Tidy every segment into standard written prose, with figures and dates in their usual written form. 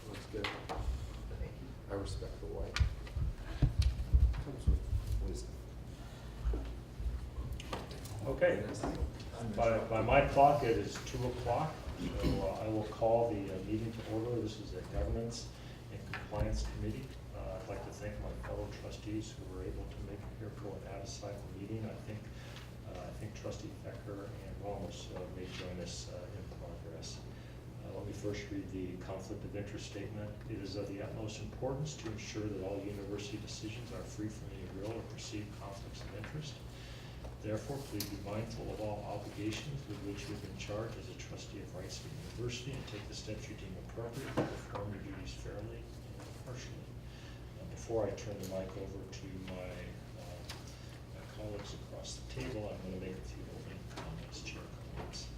Looks good. I respect the white. Comes with wisdom. Okay, by my clock, it is 2 o'clock, so I will call the meeting to order. This is a Governance and Compliance Committee. I'd like to thank my fellow trustees who were able to make it here for an out-of-cycle meeting. I think Trustee Becker and Ramos may join us in progress. Let me first read the conflict of interest statement. It is of the utmost importance to ensure that all university decisions are free from any real or perceived conflicts of interest. Therefore, please be mindful of all obligations with which you have been charged as a trustee of Wright University and take the steps you deem appropriate to perform your duties fairly and impartially. Before I turn the mic over to my colleagues across the table, I'm going to make a few opening comments, chair comments.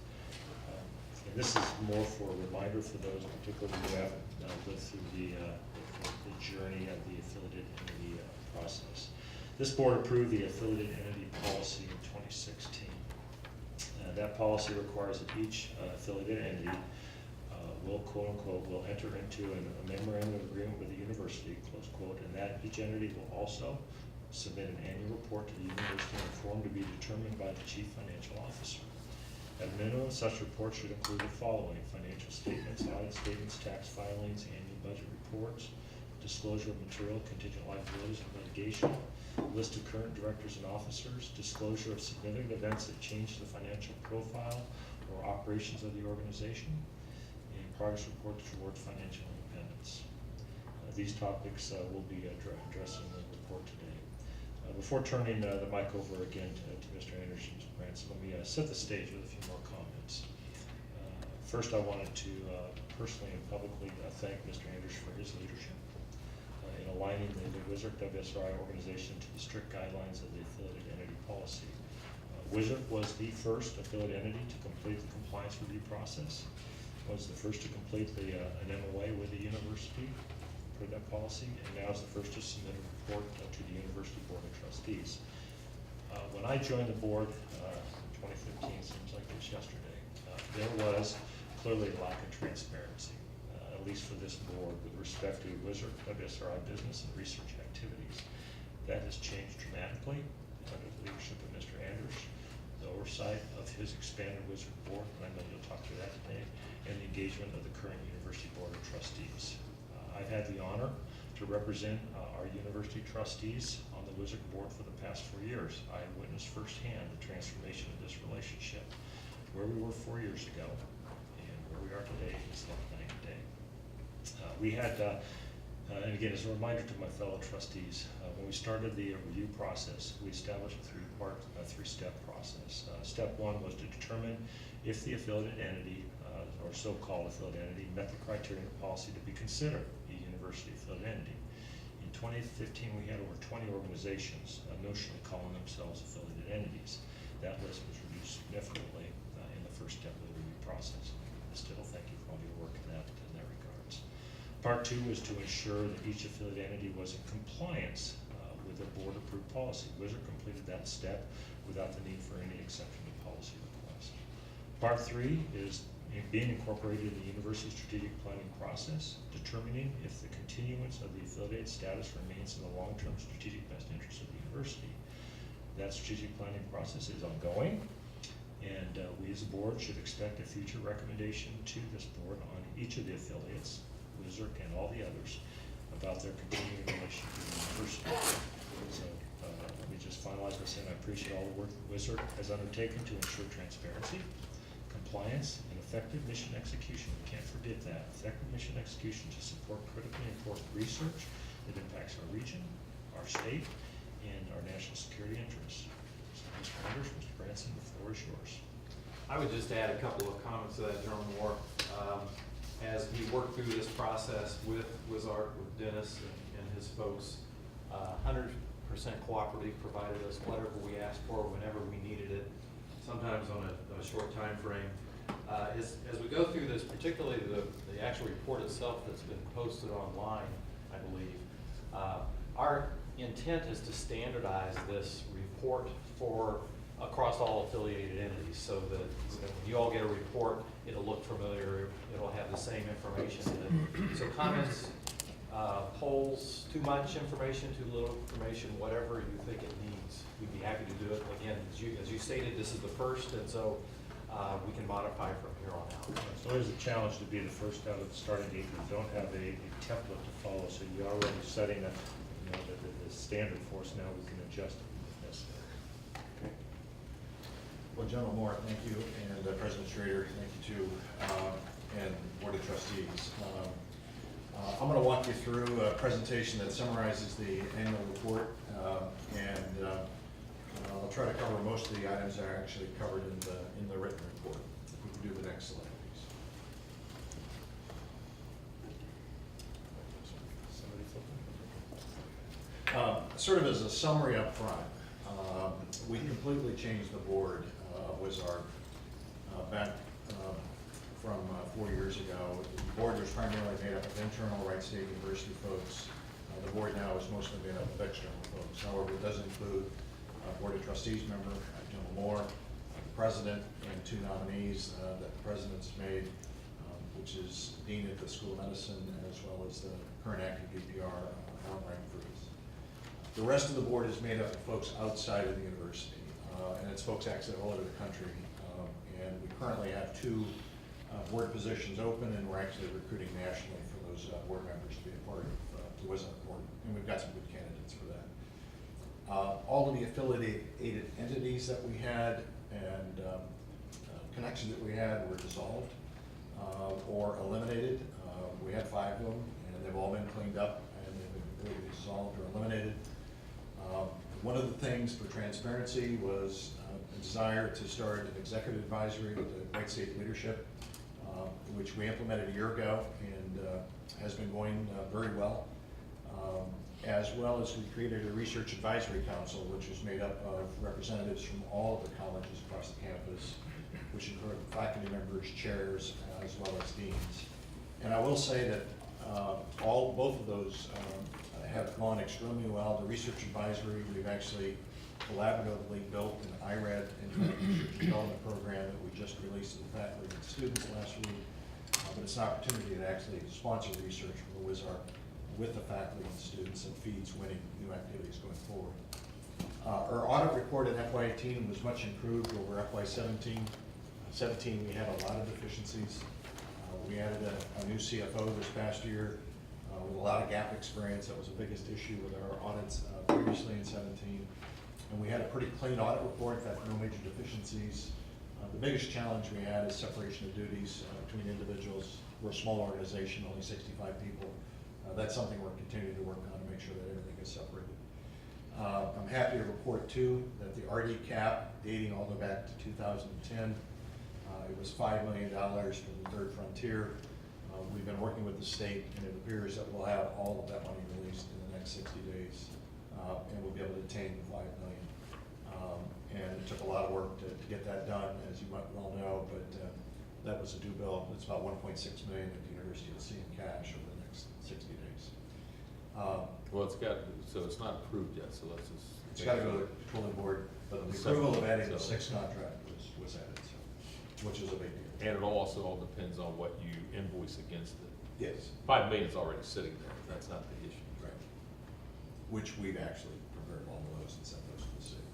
And this is more for a reminder for those particularly who haven't lived through the journey of the affiliated entity process. This board approved the affiliated entity policy in 2016. That policy requires that each affiliated entity will, quote unquote, will enter into a memorandum of agreement with the university, close quote, and that each entity will also submit an annual report to the university in a form to be determined by the chief financial officer. At minimum, such report should include the following: financial statements, audit statements, tax filings, annual budget reports, disclosure of material, contingent liabilities, and litigation, list of current directors and officers, disclosure of significant events that change the financial profile or operations of the organization, and progress reports towards financial independence. These topics will be addressing the report today. Before turning the mic over again to Mr. Andresh and Mr. Branson, let me set the stage with a few more comments. First, I wanted to personally and publicly thank Mr. Andresh for his leadership in aligning the WSRC WSRI organization to the strict guidelines of the affiliated entity policy. WSRC was the first affiliate entity to complete the compliance review process, was the first to complete an MOA with the university for that policy, and now is the first to submit a report to the University Board of Trustees. When I joined the board in 2015, seems like it was yesterday, there was clearly a lack of transparency, at least for this board, with respect to WSRC, WSRI business and research activities. That has changed dramatically under the leadership of Mr. Andresh, the oversight of his expanded WSRC board, and I know you'll talk to that today, and the engagement of the current University Board of Trustees. I've had the honor to represent our university trustees on the WSRC board for the past 4 years. I have witnessed firsthand the transformation of this relationship. Where we were 4 years ago and where we are today is like night and day. We had, and again, as a reminder to my fellow trustees, when we started the review process, we established a three-step process. Step one was to determine if the affiliated entity, or so-called affiliate entity, met the criteria of policy to be considered a university affiliate entity. In 2015, we had over 20 organizations notionally calling themselves affiliated entities. That list was reduced significantly in the first step of the review process. Still, thank you for all your work in that regards. Part two was to ensure that each affiliate entity was in compliance with the board-approved policy. WSRC completed that step without the need for any exception to policy request. Part three is being incorporated in the university strategic planning process, determining if the continuance of the affiliate status remains in the long-term strategic best interest of the university. That strategic planning process is ongoing, and we as a board should expect a future recommendation to this board on each of the affiliates, WSRC and all the others, about their continuing relationship with the university. So let me just finalize by saying I appreciate all the work that WSRC has undertaken to ensure transparency, compliance, and effective mission execution. We can't forget that. Effective mission execution to support critically important research that impacts our region, our state, and our national security interests. So Mr. Andresh, Mr. Branson, the floor is yours. I would just add a couple of comments to that, General Moore. As we worked through this process with WSRC, with Dennis and his folks, 100% cooperative, provided us whatever we asked for whenever we needed it, sometimes on a short time frame. As we go through this, particularly the actual report itself that's been posted online, I believe, Our intent is to standardize this report across all affiliated entities, so that when you all get a report, it'll look familiar, it'll have the same information in it. So comments, polls, too much information, too little information, whatever you think it needs, we'd be happy to do it. Again, as you stated, this is the first, and so we can modify from here on out. It's always a challenge to be the first out of the starting gate. You don't have a template to follow, so you're already setting a, the standard for us. Now we can adjust it if necessary. Okay. Well, General Moore, thank you, and President Schrader, thank you too, and Board of Trustees. I'm going to walk you through a presentation that summarizes the annual report, and I'll try to cover most of the items that are actually covered in the written report. If we can do the next slide, please. Somebody Sort of as a summary up front, we completely changed the board, was our back from 4 years ago. The board was primarily made up of internal Wright State University folks. The board now is mostly made up of external folks. However, it does include a Board of Trustees member, General Moore, the President, and 2 nominees that the President's made, which is Dean at the School of Medicine, as well as the current acting VPR, Alan Wright. The rest of the board is made up of folks outside of the university, and it's folks actually all over the country. And we currently have 2 board positions open, and we're actually recruiting nationally for those board members to be a part of the WISA board, and we've got some good candidates for that. All of the affiliated entities that we had and connections that we had were dissolved or eliminated. We had 5 of them, and they've all been cleaned up, and they've been completely dissolved or eliminated. One of the things for transparency was a desire to start an executive advisory with the Wright State leadership, which we implemented a year ago and has been going very well. As well as we created a research advisory council, which is made up of representatives from all of the colleges across the campus, which include faculty members, chairs, as well as deans. And I will say that both of those have gone extremely well. The research advisory, we've actually collaboratively built an IRAD independent research development program that we just released to the faculty and students last week. But it's an opportunity to actually sponsor research for the WISARC with the faculty and students, and feeds winning new activities going forward. Our audit report in FY18 was much improved over FY17. 17, we had a lot of deficiencies. We added a new CFO this past year with a lot of gap experience. That was the biggest issue with our audits previously in 17. And we had a pretty clean audit report, in fact, no major deficiencies. The biggest challenge we had is separation of duties between individuals. We're a small organization, only 65 people. That's something we're continuing to work on to make sure that everything is separated. I'm happy to report too that the RD cap, dating all the way back to 2010, it was $5 million from the Third Frontier. We've been working with the state, and it appears that we'll have all of that money released in the next 60 days, and we'll be able to attain the $5 million. And it took a lot of work to get that done, as you might well know, but that was a due bill. It's about $1.6 million that the university will see in cash over the next 60 days. Well, so it's not approved yet, so let's just. It's got to go to the controlling board, but the approval of adding the 6th contract was added, so, which is a big deal. And it also all depends on what you invoice against it. Yes. $5 million is already sitting there, that's not the issue. Right. Which we've actually prepared all of those and sent those to the state,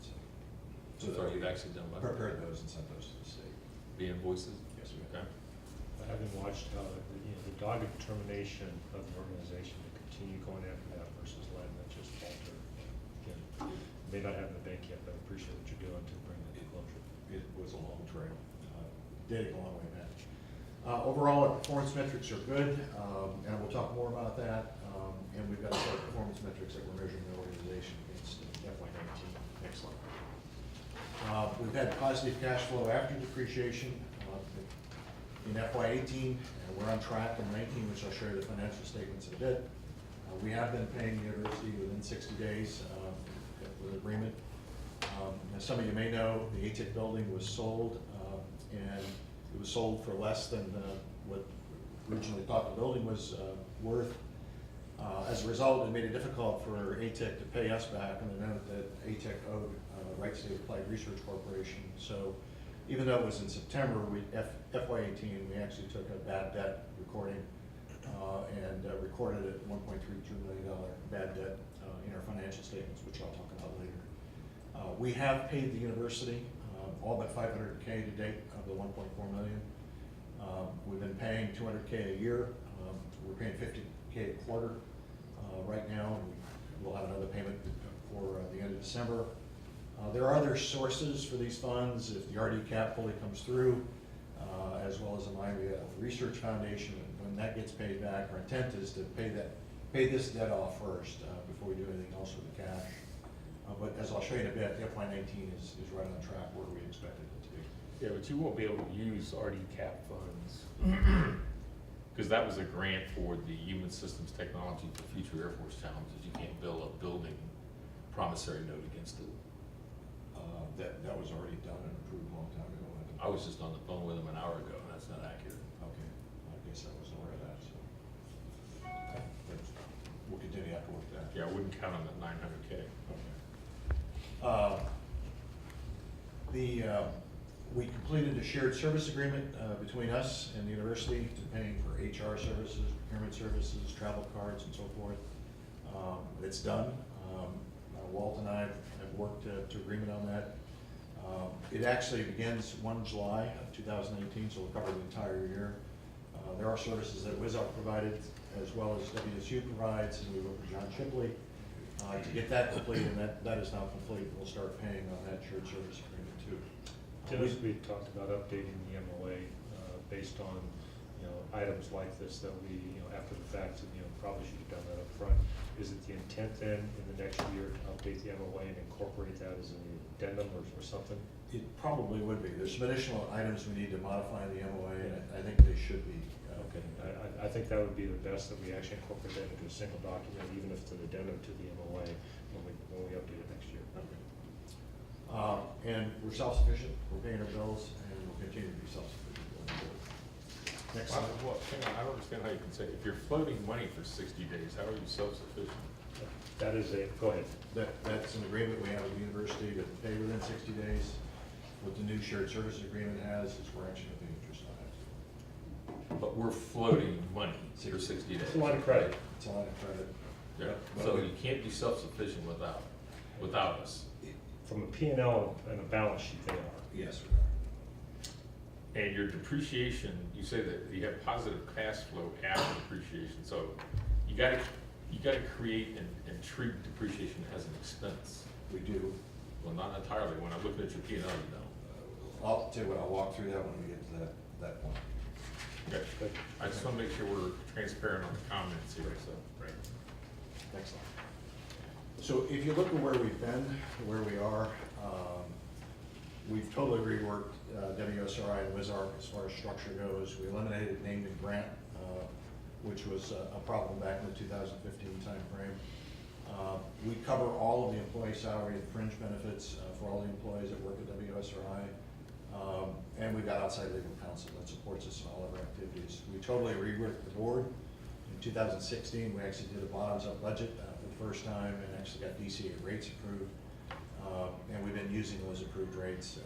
so. So you've actually done what? Prepared those and sent those to the state. The invoices? Yes, we Okay. have. Having watched how the dogged determination of the organization to continue going after that versus letting it just falter. Again, may not have the bank yet, but I appreciate what you're doing to bring it to closure. It was a long trail. Did it a long way back. Overall, our performance metrics are good, and we'll talk more about that. And we've got a set of performance metrics that we're measuring the organization against in FY19. Next slide. We've had positive cash flow after depreciation in FY18, and we're on track in 19, which I'll show you the financial statements in a bit. We have been paying the university within 60 days with agreement. As some of you may know, the ATIC building was sold, and it was sold for less than what originally thought the building was worth. As a result, it made it difficult for ATIC to pay us back on the note that ATIC owed Wright State Applied Research Corporation. So even though it was in September, FY18, we actually took a bad debt recording and recorded it $1.32 million bad debt in our financial statements, which I'll talk about later. We have paid the university all but $500K to date of the $1.4 million. We've been paying $200K a year. We're paying $50K a quarter right now. We'll have another payment for the end of December. There are other sources for these funds if the RD cap fully comes through, as well as the Research Foundation. When that gets paid back, our intent is to pay this debt off first before we do anything else with the cash. But as I'll show you in a bit, FY19 is right on track where we expected it to be. Yeah, but you won't be able to use RD cap funds. Because that was a grant for the Human Systems Technology for Future Air Force Challenges. You can't build a building promissory note against it. That was already done and approved a long time ago. I was just on the phone with them an hour ago, and that's not accurate. Okay, I guess I wasn't aware of that, so. We'll continue after with that. Yeah, I wouldn't count on that 900K. Okay. We completed a shared service agreement between us and the university to paying for HR services, procurement services, travel cards, and so forth. It's done. Walt and I have worked to agreement on that. It actually begins 1 July of 2018, so we'll cover the entire year. There are services that WISARC provided, as well as WSU provides, and we work with John Shipley to get that complete, and that is now complete. We'll start paying on that shared service agreement too. Dennis, we talked about updating the MOA based on, items like this that we, after the fact, probably should have done that up front. Is it the intent then in the next year to update the MOA and incorporate that as an addendum or something? It probably would be. There's some additional items we need to modify in the MOA, and I think they should be. Okay, I think that would be the best, that we actually incorporate that into a single document, even if it's an addendum to the MOA when we update it next year. Okay. And we're self-sufficient. We're paying our bills, and we'll continue to be self-sufficient going forward. Next slide. Well, hang on, I don't understand how you can say, if you're floating money for 60 days, how are you self-sufficient? That is go ahead. That's an agreement we have with the university to pay within 60 days. What the new shared service agreement has is we're actually going to pay interest on it. But we're floating money for 60 days. It's a line of credit. It's a line of credit. Yeah, so you can't be self-sufficient without us. From a P&L and a balance sheet, they are. Yes, we are. And your depreciation, you say that you have positive cash flow after depreciation, so you gotta create and treat depreciation as an expense. We do. Well, not entirely. When I'm looking at your P&L, you don't. I'll tell you what, I'll walk through that when we get to that point. Okay. Good. I just wanna make sure we're transparent on the comments here, so. Right. Next slide. So if you look at where we've been, where we are, we've totally reworked WSRI and WISARC as far as structure goes. We eliminated named and grant, which was a problem back in the 2015 timeframe. We cover all of the employee salary and fringe benefits for all the employees that work at WSRI. And we've got outside legal counsel that supports us in all of our activities. We totally reworked the board. In 2016, we actually did a bottoms-up budget for the first time and actually got DCA rates approved. And we've been using those approved rates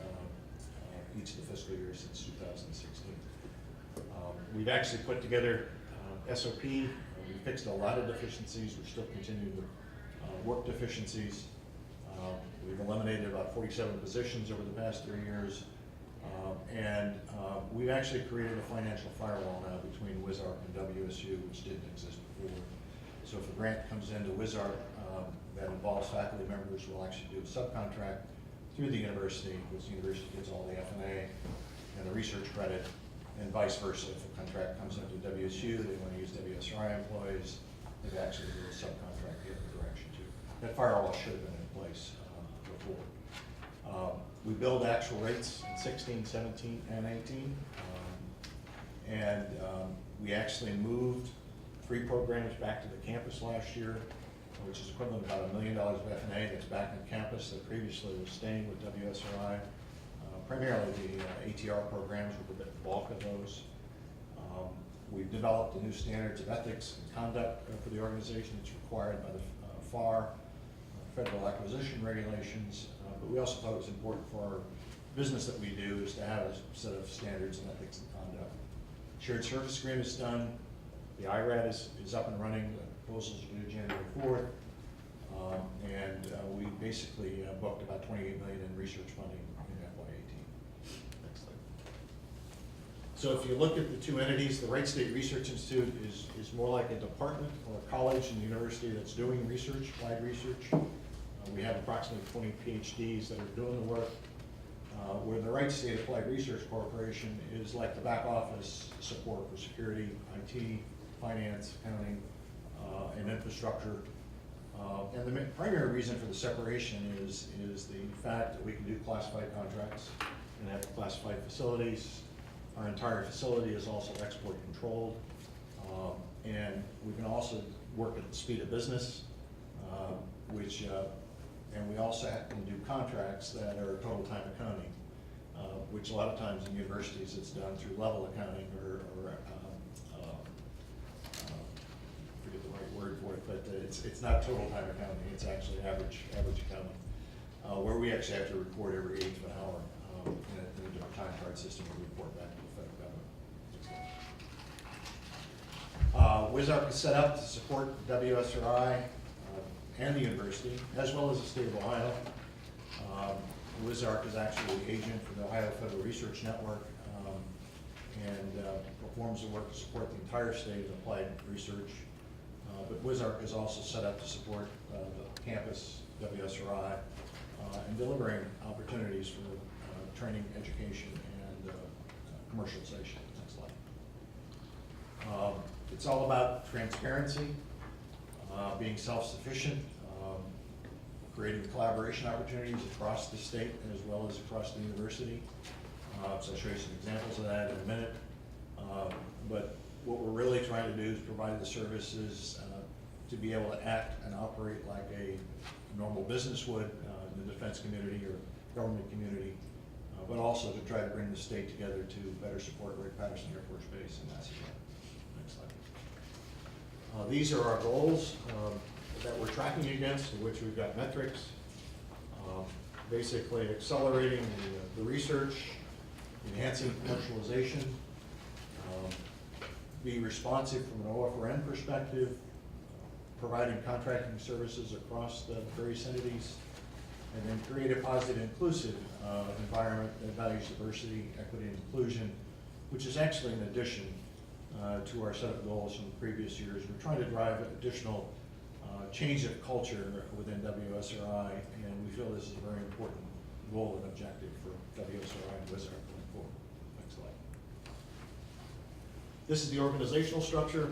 each of the fiscal years since 2016. We've actually put together SOP. We fixed a lot of deficiencies. We're still continuing to work deficiencies. We've eliminated about 47 positions over the past 3 years. And we've actually created a financial firewall now between WISARC and WSU, which didn't exist before. So if a grant comes into WISARC that involves faculty members, we'll actually do a subcontract through the university, which the university gets all the F&A and the research credit, and vice versa. If a contract comes into WSU, they want to use WSRI employees, they actually do a subcontract the other direction too. That firewall should have been in place before. We billed actual rates in 16, 17, and 18. We actually moved 3 programs back to the campus last year, which is equivalent to about $1 million of F&A that's back on campus that previously was staying with WSRI. Primarily the ATR programs were the bulk of those. We've developed the new standards of ethics and conduct for the organization. It's required by the FAR, Federal Acquisition Regulations, but we also thought it was important for our business that we do is to have a set of standards and ethics and conduct. Shared service agreement's done. The IRAD is up and running. The proposals are due January 4th. And we basically booked about $28 million in research funding in FY18. Next slide. So if you look at the two entities, the Wright State Research Institute is more like a department or a college and university that's doing research, applied research. We have approximately 20 PhDs that are doing the work. Where the Wright State Applied Research Corporation is like the back office support for security, IT, finance, accounting, and infrastructure. And the primary reason for the separation is the fact that we can do classified contracts and have classified facilities. Our entire facility is also export controlled. And we can also work at the speed of business, and we also can do contracts that are total time accounting, which a lot of times in universities it's done through level accounting or forget the right word for it, but it's not total time accounting, it's actually average accounting, where we actually have to record every 1/8 of an hour in a different time card system and report back to the federal government. WISARC is set up to support WSRI and the university, as well as the state of Ohio. WISARC is actually the agent for the Ohio Federal Research Network and performs the work to support the entire state of applied research. But WISARC is also set up to support the campus, WSRI, and delivering opportunities for training, education, and commercialization. Next slide. It's all about transparency, being self-sufficient, creating collaboration opportunities across the state as well as across the university. So I'll show you some examples of that in a minute. But what we're really trying to do is provide the services to be able to act and operate like a normal business would in the defense community or government community, but also to try to bring the state together to better support Wright-Patterson Air Force Base and that's it. Next slide. These are our goals that we're tracking against, in which we've got metrics, basically accelerating the research, enhancing commercialization, be responsive from an OFRN perspective, providing contracting services across the various entities, and then create a positive, inclusive environment that values diversity, equity, and inclusion, which is actually in addition to our set of goals from previous years. We're trying to drive additional change of culture within WSRI, and we feel this is a very important goal and objective for WSRI and WISARC going forward. Next slide. This is the organizational structure.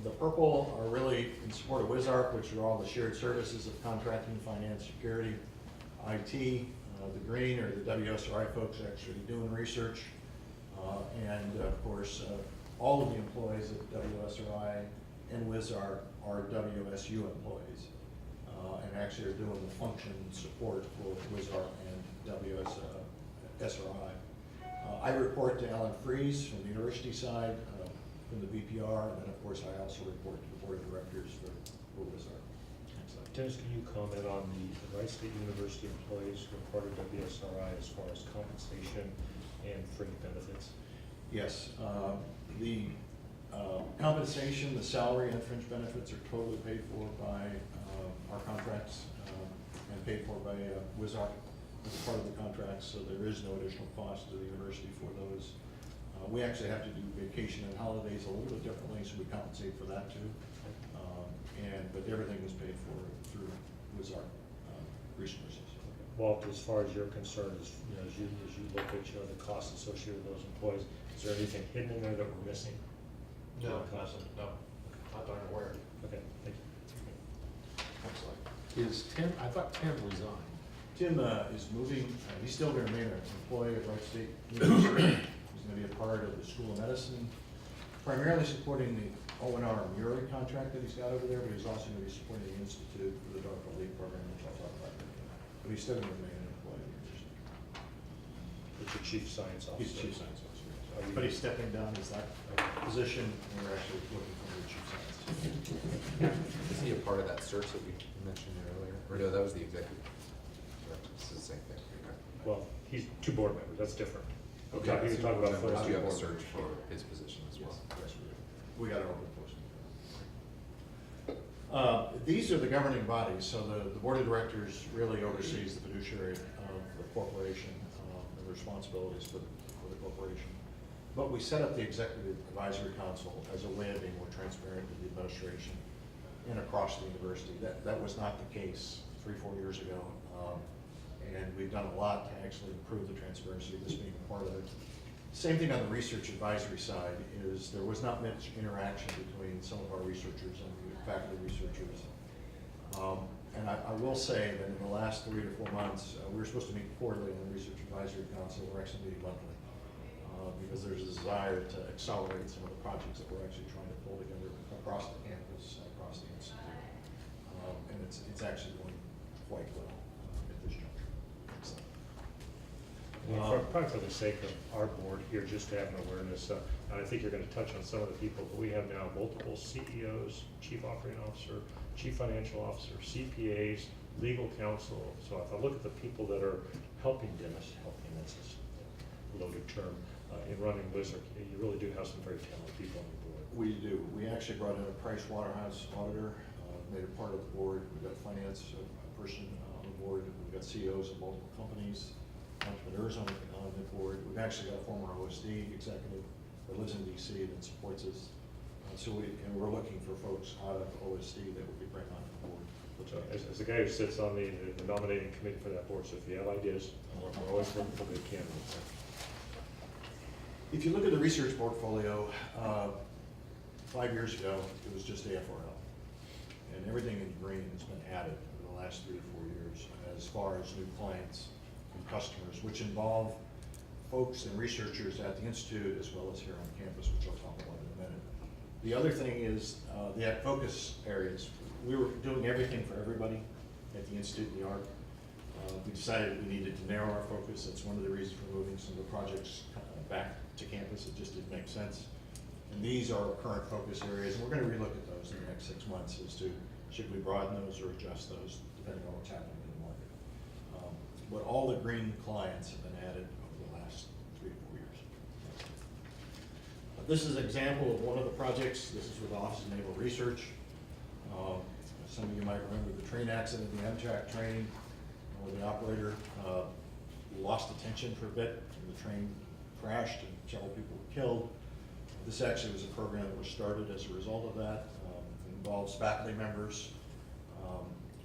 The purple are really in support of WISARC, which are all the shared services of contracting, finance, security, IT. The green are the WSRI folks actually doing research. And of course, all of the employees at WSRI and WISARC are WSU employees, and actually are doing the function support for WISARC and WSRI. I report to Alan Fries from the university side, from the BPR, and then of course I also report to the board of directors for WISARC. Dennis, can you comment on the Wright State University employees who are part of WSRI as far as compensation and fringe benefits? Yes, the compensation, the salary, and fringe benefits are totally paid for by our contracts and paid for by WISARC as part of the contracts, so there is no additional cost to the university for those. We actually have to do vacation and holidays a little bit differently, so we compensate for that too. But everything is paid for through WISARC resources. Walt, as far as you're concerned, as you look at the costs associated with those employees, is there anything hidden in there that we're missing? No, nothing, no, not that I'm aware of. Okay, thank you. Next slide. Is Tim, I thought Tim resigned. Tim is moving, he's still going to remain an employee at Wright State University. He's going to be a part of the School of Medicine, primarily supporting the O&R Muri contract that he's got over there, but he's also going to be supporting the Institute for the Dark Elite program, which I'll talk about later. But he's still going to remain an employee of the university. It's your chief science officer. He's chief science officer. Anybody's stepping down, is that a position, and we're actually looking for new chief scientist. Is he a part of that search that we mentioned earlier? Or no, that was the executive director. This is the same thing. Okay. Well, he's 2 board members, that's different. Okay, He was talking about so first you have a board search members. for his position as well. Yes, we do. We got an open posting. These are the governing bodies, so the board of directors really oversees the fiduciary of the corporation, and the responsibilities for the corporation. But we set up the executive advisory council as a way of being more transparent with the administration and across the university. That was not the case 3-4 years ago. And we've done a lot to actually improve the transparency, this being a part of it. Same thing on the research advisory side is there was not much interaction between some of our researchers and the faculty researchers. And I will say that in the last 3 to 4 months, we were supposed to meet quarterly on the Research Advisory Council. We're actually meeting monthly because there's a desire to accelerate some of the projects that we're actually trying to pull together across the campus, across the institute. And it's actually going quite well at this juncture. So, Probably for the sake of our board here, just to have an awareness, and I think you're gonna touch on some of the people, but we have now multiple CEOs, Chief Operating Officer, Chief Financial Officer, CPAs, legal counsel. So if I look at the people that are helping Dennis, that's a loaded term, in running Wizard, you really do have some very talented people on the board. we do. We actually brought in a Price Waterhouse auditor, made it part of the board. We've got finance person on the board. We've got CEOs of multiple companies, entrepreneurs on the board. We've actually got a former OSD executive that lives in DC that supports us. And we're looking for folks out of OSD that we could bring onto the board. So as the guy who sits on the nominating committee for that board, so if you have ideas, we're always looking for good candidates. If you look at the research portfolio, 5 years ago, it was just AFRL. And everything in green has been added over the last 3 to 4 years as far as new clients and customers, which involve folks and researchers at the Institute as well as here on campus, which I'll talk about in a minute. The other thing is the focus areas. We were doing everything for everybody at the Institute and the ARC. We decided we needed to narrow our focus. That's one of the reasons for moving some of the projects back to campus. It just didn't make sense. And these are our current focus areas, and we're going to relook at those in the next 6 months as to should we broaden those or adjust those depending on what's happening in the market. But all the green clients have been added over the last 3 to 4 years. This is an example of one of the projects. This is with the Office of Naval Research. Some of you might remember the train accident, the Amtrak train, where the operator lost attention for a bit, and the train crashed and several people were killed. This actually was a program that was started as a result of that. It involves faculty members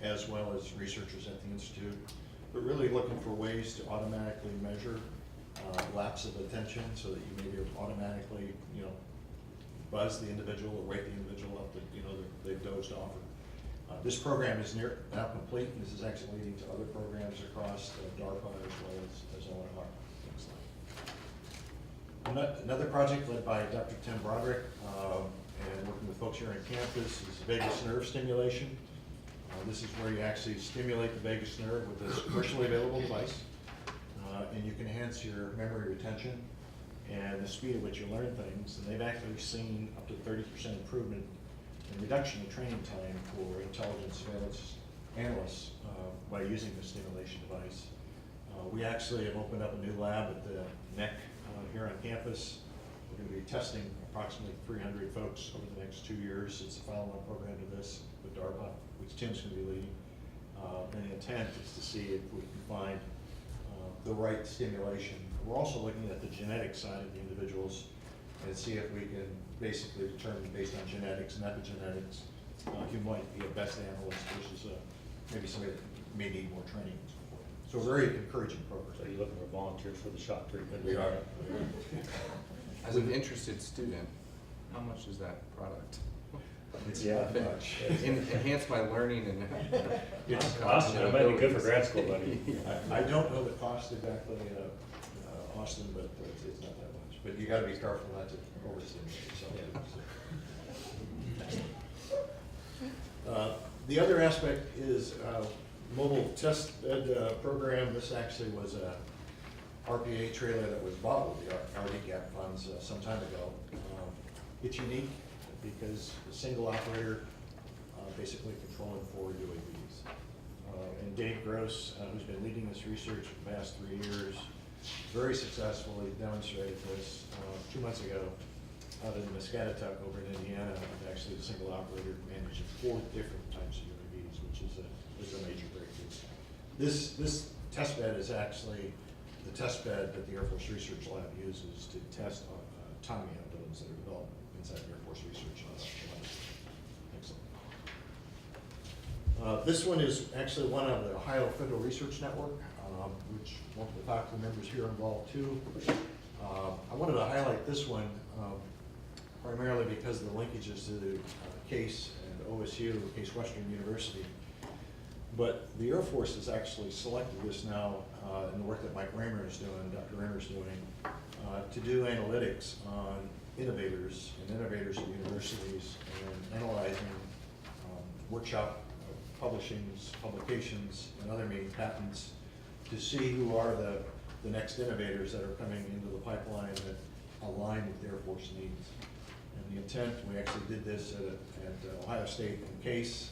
as well as researchers at the Institute, but really looking for ways to automatically measure lapse of attention so that you may be able to automatically, buzz the individual or wake the individual up that, they've dozed off. This program is now complete, and this is actually leading to other programs across DARPA as well as ONR. Another project led by Dr. Tim Broderick and working with folks here on campus is vagus nerve stimulation. This is where you actually stimulate the vagus nerve with this commercially available device, and you can enhance your memory retention and the speed at which you learn things. And they've actually seen up to 30% improvement in reduction in training time for intelligence surveillance analysts by using the stimulation device. We actually have opened up a new lab at the NEC here on campus. We're going to be testing approximately 300 folks over the next 2 years. It's a follow-on program to this with DARPA, which Tim's going to be leading. And the intent is to see if we can find the right stimulation. We're also looking at the genetic side of the individuals and see if we can basically determine based on genetics and epigenetics who might be a best analyst versus maybe somebody that may need more training and so forth. So a very encouraging program. So you're looking for volunteers for the shock treatment? We are. As an interested student, how much is that product? It's not much. Enhance my learning and. It's Austin, it might be good for grad school, buddy. I don't know the cost exactly, Austin, but it's not that much. But you got to be careful not to overstimulate yourself. The other aspect is mobile test bed program. This actually was RPA trailer that was bought with the RDCAP funds some time ago. It's unique because a single operator basically controlling 4 UAVs. And Dave Gross, who's been leading this research for the past 3 years, very successfully demonstrated this 2 months ago out in Muscatatuck over in Indiana, with actually a single operator managing 4 different types of UAVs, which is a major breakthrough. This test bed is actually the test bed that the Air Force Research Lab uses to test autonomy algorithms that are developed inside the Air Force Research Lab. Excellent. This one is actually one of the Ohio Federal Research Network, which one of the faculty members here involved too. I wanted to highlight this one primarily because of the linkages to the Case and OSU, Case Western University. But the Air Force has actually selected this now in the work that Mike Raymer is doing, Dr. Raymer is doing, to do analytics on innovators and innovators at universities and analyzing workshop publications, and other main patents to see who are the next innovators that are coming into the pipeline that align with the Air Force needs. And the intent, we actually did this at Ohio State and Case.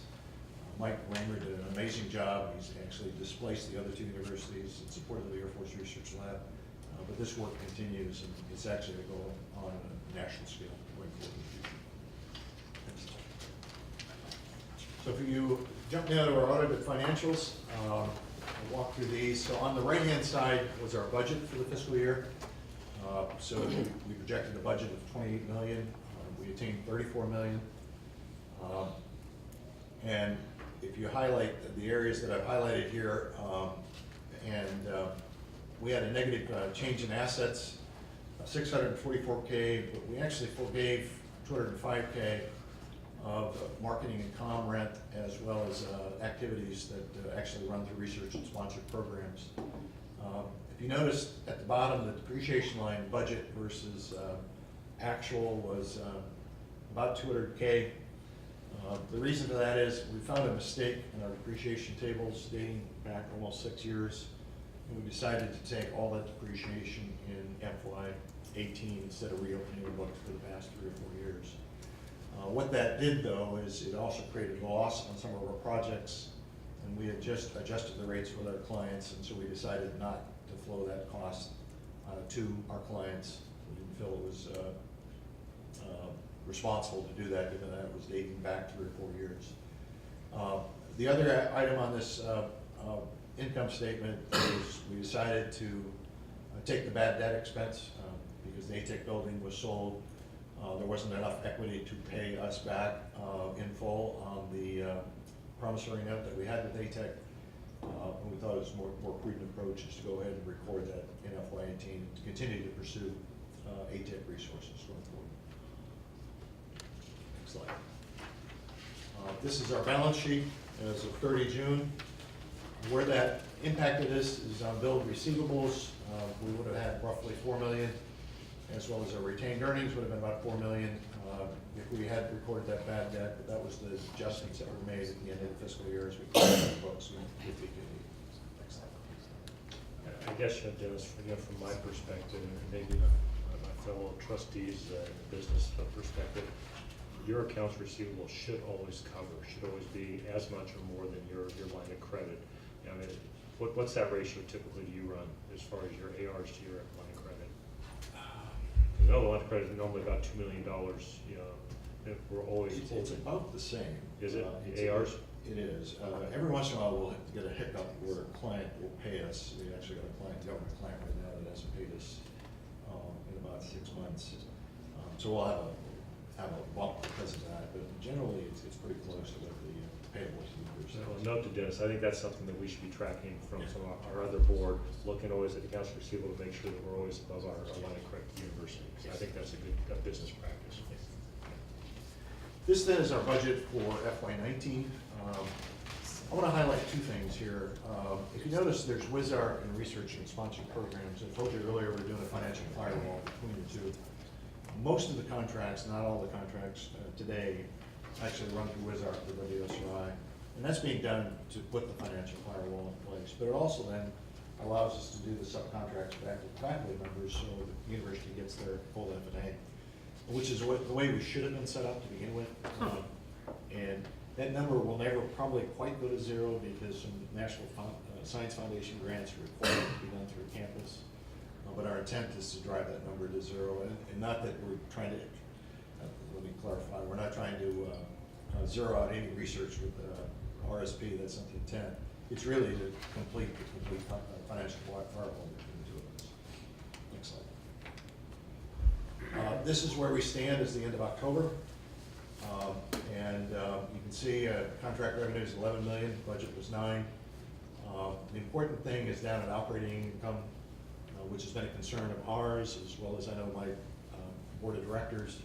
Mike Raymer did an amazing job. He's actually displaced the other 2 universities in support of the Air Force Research Lab. But this work continues, and it's actually going to go on a national scale going forward in the future. So if you jump now to our audited financials, I'll walk through these. So on the right-hand side was our budget for the fiscal year. So we projected a budget of 28 million. We attained 34 million. And if you highlight the areas that I've highlighted here, we had a negative change in assets, 644K, but we actually forgave 205K of marketing and comm rent, as well as activities that actually run through research and sponsored programs. If you notice at the bottom, the depreciation line budget versus actual was about 200K. The reason for that is we found a mistake in our depreciation tables dating back almost 6 years. And we decided to take all that depreciation in FY18 instead of reopening the books for the past 3 or 4 years. What that did, though, is it also created loss on some of our projects, and we had just adjusted the rates with our clients, and so we decided not to flow that cost to our clients. We didn't feel it was responsible to do that, given that it was dating back 3 or 4 years. The other item on this income statement is we decided to take the bad debt expense because the ATEC building was sold. There wasn't enough equity to pay us back in full on the promissory note that we had with ATEC. And we thought it was a more prudent approach is to go ahead and record that in FY18 and to continue to pursue ATEC resources going forward. Next slide. This is our balance sheet as of 30 June. Where that impacted us is on billed receivables. We would have had roughly 4 million, as well as our retained earnings would have been about 4 million if we had recorded that bad debt. But that was the adjustments that were made at the end of the fiscal year as we closed the books. I guess, Dennis, again, from my perspective, and maybe my fellow trustees' business perspective, your accounts receivable should always be as much or more than your line of credit. I mean, what's that ratio typically do you run as far as your ARs to your line of credit? You know, the line of credit is normally about $2 million. You know, if we're always It's about the same. Is it It's ARs? It is. Every once in a while, we'll get a hiccup where a client will pay us. We actually got a government client right now that hasn't paid us in about 6 months. So we'll have a bump because of that, but generally, it's pretty close to what the payables numbers. So note to Dennis, I think that's something that we should be tracking from some of our other board, looking always at accounts receivable to make sure that we're always above our line of credit to the university. I think that's a good business practice. This then is our budget for FY19. I want to highlight 2 things here. If you notice, there's WizArt and research and sponsored programs. I told you earlier we're doing a financial firewall between the 2. Most of the contracts, not all the contracts today, actually run through WizArt for WSRI. And that's being done to put the financial firewall in place. But it also then allows us to do the subcontracts back to the faculty members, so the university gets their full F&A, which is the way we should have been set up to begin with. And that number will never probably quite go to zero because some National Science Foundation grants are required to be done through campus. But our intent is to drive that number to zero, and not that we're trying to, let me clarify, we're not trying to zero out any research with RSP, that's not the intent. It's really to complete financial firewall between the two of us. Next slide. This is where we stand as the end of October. And you can see contract revenue is 11 million, budget was 9. The important thing is down at operating income, which has been a concern of ours, as well as I know my board of directors.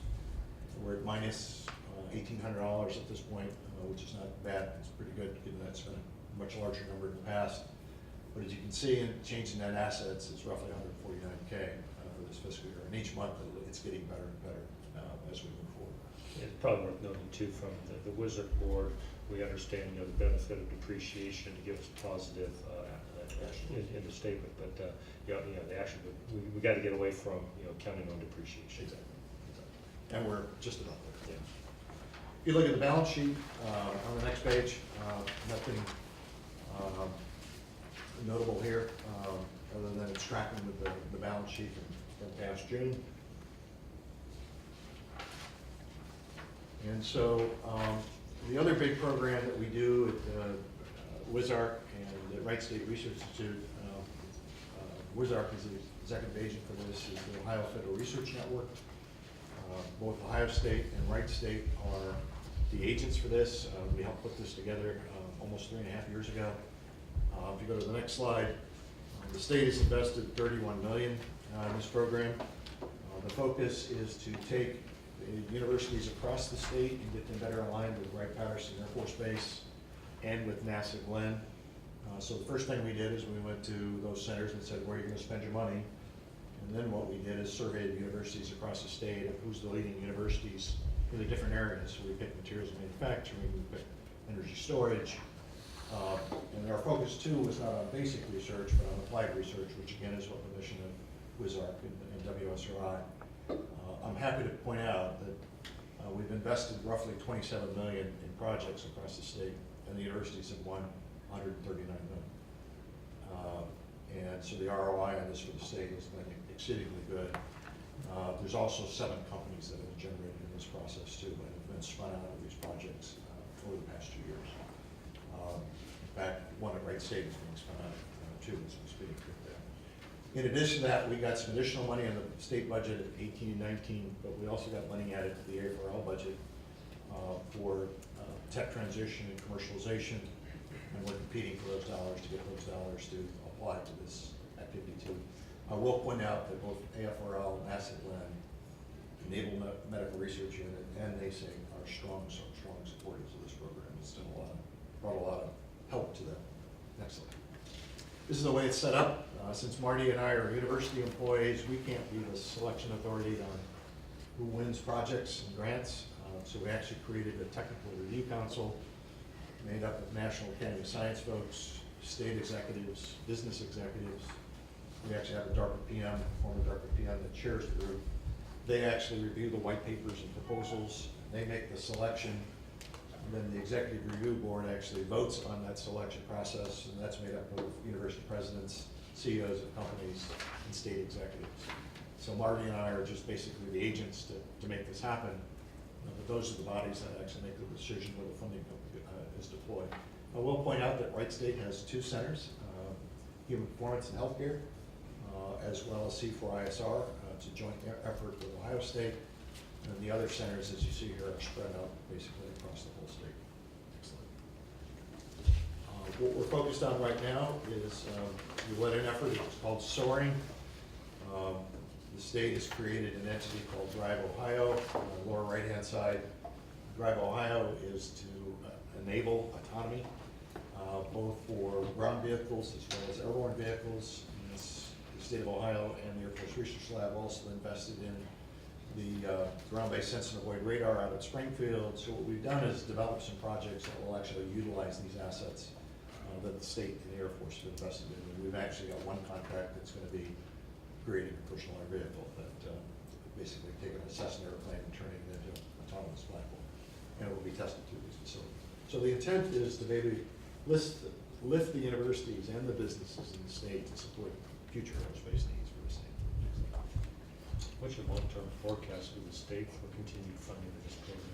We're at minus $1,800 at this point, which is not bad. It's pretty good, given that it's been a much larger number in the past. But as you can see, in changing net assets, it's roughly 149K for this fiscal year. And each month, it's getting better and better as we move forward. It's probably worth noting too, from the Wizard board, we understand, the benefit of depreciation to give us positive in the statement, but the action, we got to get away from counting on depreciation. Exactly. And we're just about there. Yeah. If you look at the balance sheet on the next page, nothing notable here, other than it's tracking with the balance sheet from past June. And so the other big program that we do at WISARC and the Wright State Research Institute, WISARC is the executive agent for this, is the Ohio Federal Research Network. Both Ohio State and Wright State are the agents for this. We helped put this together almost 3.5 years ago. If you go to the next slide, the state has invested $31 million in this program. The focus is to take the universities across the state and get them better aligned with Wright-Patterson Air Force Base and with NASA Glenn. So the first thing we did is we went to those centers and said, where are you going to spend your money? And then what we did is surveyed the universities across the state of who's the leading universities in the different areas. So we picked materials and manufacturing, we picked energy storage. And our focus too was not on basic research, but on applied research, which again is what the mission of WISARC and WSRI. I'm happy to point out that we've invested roughly $27 million in projects across the state, and the universities have won $139 million. And so the ROI on this for the state has been exceedingly good. There's also 7 companies that have been generated in this process too, and have been spun out of these projects over the past 2 years. In fact, one at Wright State is being spun out too as we speak. In addition to that, we got some additional money in the state budget at 18 and 19, but we also got money added to the AFRL budget for tech transition and commercialization, and we're competing for those dollars to get those dollars to apply to this activity too. I will point out that both AFRL and NASA Glenn, Naval Medical Research Unit, and NASAG are strong supporters of this program. It's done brought a lot of help to them. Next slide. This is the way it's set up. Since Marty and I are university employees, we can't be the selection authority on who wins projects and grants. So we actually created a technical review council made up of National Academy of Science folks, state executives, business executives. We actually have a DARPA PM, former DARPA PM that chairs the group. They actually review the white papers and proposals. They make the selection. And then the executive review board actually votes on that selection process, and that's made up of university presidents, CEOs of companies, and state executives. So Marty and I are just basically the agents to make this happen, but those are the bodies that actually make the decision where the funding is deployed. I will point out that Wright State has 2 centers, Human Performance and Healthcare, as well as C4ISR. It's a joint effort with Ohio State. And the other centers, as you see here, are spread out basically across the whole state. Excellent. What we're focused on right now is we led an effort. It's called Soaring. The state has created an entity called Drive Ohio. On the lower right-hand side, Drive Ohio is to enable autonomy, both for ground vehicles as well as airborne vehicles. And the state of Ohio and the Air Force Research Lab also invested in the ground-based sense and avoid radar out at Springfield. So what we've done is develop some projects that will actually utilize these assets that the state and the Air Force have invested in. And we've actually got one contract that's gonna be creating a personal air vehicle that, basically taking a Cessna airplane and turning it into an autonomous platform. And it will be tested through these facilities. So the intent is to maybe lift the universities and the businesses in the state to support future aerospace needs for the state. What's your long-term forecast with the state for continued funding of this program?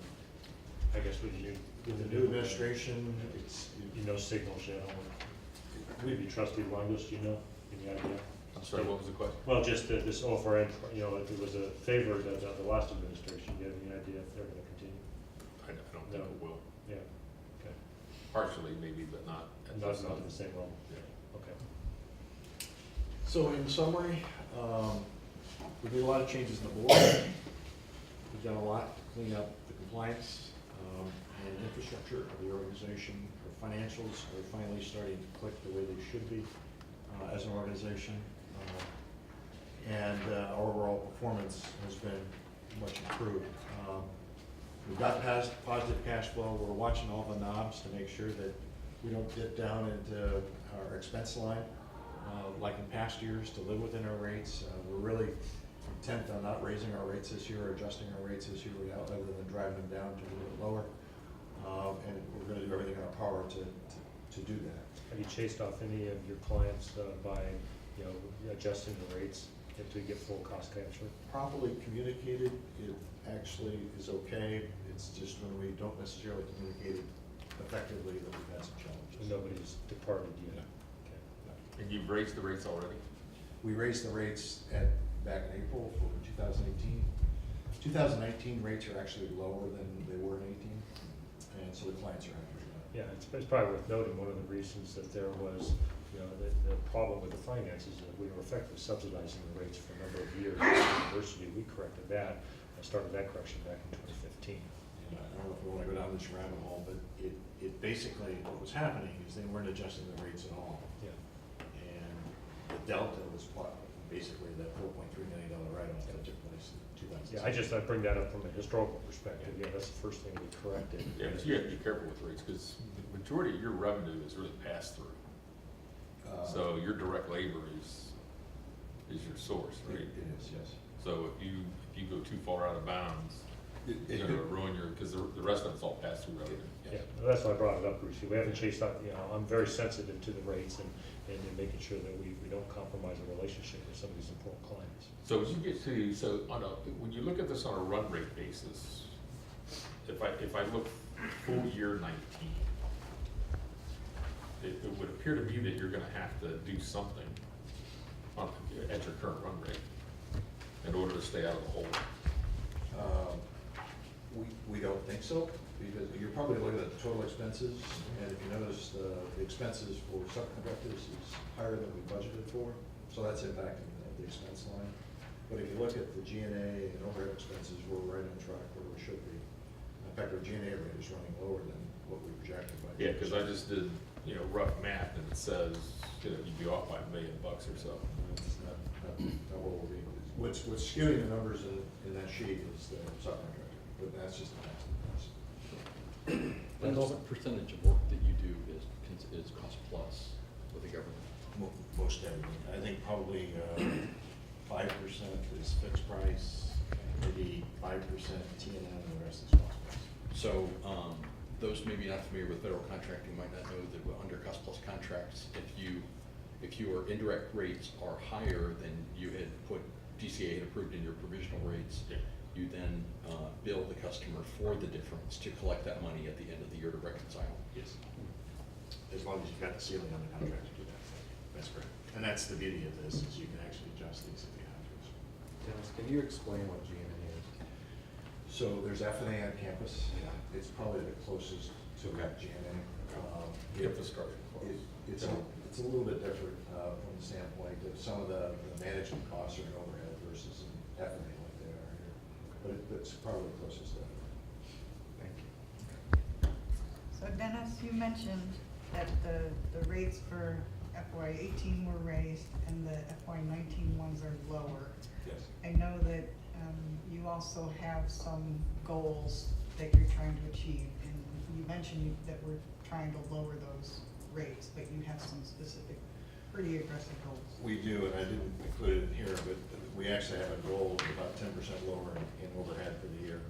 I guess with With the new administration, it's, You know signals yet on what, maybe trustee Longus, do you know, any idea? I'm sorry, what was the question? Well, just this OFRN, if it was a favor of the last administration, do you have any idea if they're gonna continue? I don't think it will. Yeah, okay. Partially maybe, but not at Not this at level. the same level, Yeah. okay. so in summary, we made a lot of changes in the board. We've done a lot to clean up the compliance and infrastructure of the organization. Our financials are finally starting to click the way they should be as an organization. And our overall performance has been much improved. We've got past positive cash flow. We're watching all the knobs to make sure that we don't dip down into our expense line like in past years, to live within our rates. We're really intent on not raising our rates this year or adjusting our rates this year other than driving them down to a little bit lower. And we're going to do everything in our power to do that. Have you chased off any of your clients by, adjusting the rates to get full cost capture? Properly communicated, it actually is okay. It's just when we don't necessarily communicate it effectively that we've had some challenges. Nobody's departed yet? Okay. And you've raised the rates already? We raised the rates back in April for 2018. 2019 rates are actually lower than they were in 18, and so the clients are happy with that. Yeah, it's probably worth noting, one of the reasons that there was, the problem with the finances is that we were effectively subsidizing the rates for a number of years. At the university, we corrected that, I started that correction back in 2015. And I don't know if we want to go down this rabbit hole, but it basically, what was happening is they weren't adjusting the rates at all. Yeah. And the delta was basically that $4.3 million write-off that took place in 2006. Yeah, I bring that up from a historical perspective, that's the first thing we corrected. Yeah, but you have to be careful with rates, because the majority of your revenue is really passed through. So your direct labor is your source, right? It is, yes. So if you go too far out of bounds, It you're gonna ruin because the rest of it's all passed through revenue. Yeah, well, that's why I brought it up, Bruce. We haven't chased out, I'm very sensitive to the rates and making sure that we don't compromise the relationship with some of these important clients. So as you get to, when you look at this on a run rate basis, if I look full year 19, it would appear to me that you're gonna have to do something at your current run rate in order to stay out of the hole. We don't think so, because you're probably looking at the total expenses, and if you notice, the expenses for subcontractors is higher than we budgeted for, so that's impacting the expense line. But if you look at the G&A and overhead expenses, we're right on track where we should be. In fact, our G&A rate is running lower than what we projected by. Yeah, because I just did, rough math, and it says, you'd be off by $1 million or so. It's not what we'll be. What's skewing the numbers in that sheet is the subcontractor, but that's just the past. And what percentage of work that you do is cost plus with the government? Most everything. I think probably 5% is fixed price, maybe 5% T&M, and the rest is cost plus. So those maybe not familiar with federal contracting might not know that under cost plus contracts, if your indirect rates are higher than you had put, DCA had approved in your provisional rates, Yeah. you then bill the customer for the difference to collect that money at the end of the year to reconcile. Yes. As long as you've got the ceiling on the contract to do that. That's correct. And that's the beauty of this, is you can actually adjust these if you have to. Dennis, can you explain what GNA is? So there's F&A on campus. It's probably the closest to Okay. GNA. Get the structure close. It's a little bit different from the standpoint of some of the management costs are in overhead versus in F&A like they are here. But it's probably the closest to F&A. Thank you. So Dennis, you mentioned that the rates for FY18 were raised and the FY19 ones are lower. Yes. I know that you also have some goals that you're trying to achieve, and you mentioned that we're trying to lower those rates, but you have some specific, pretty aggressive goals. We do, and I didn't include it in here, but we actually have a goal of about 10% lower in overhead for the year.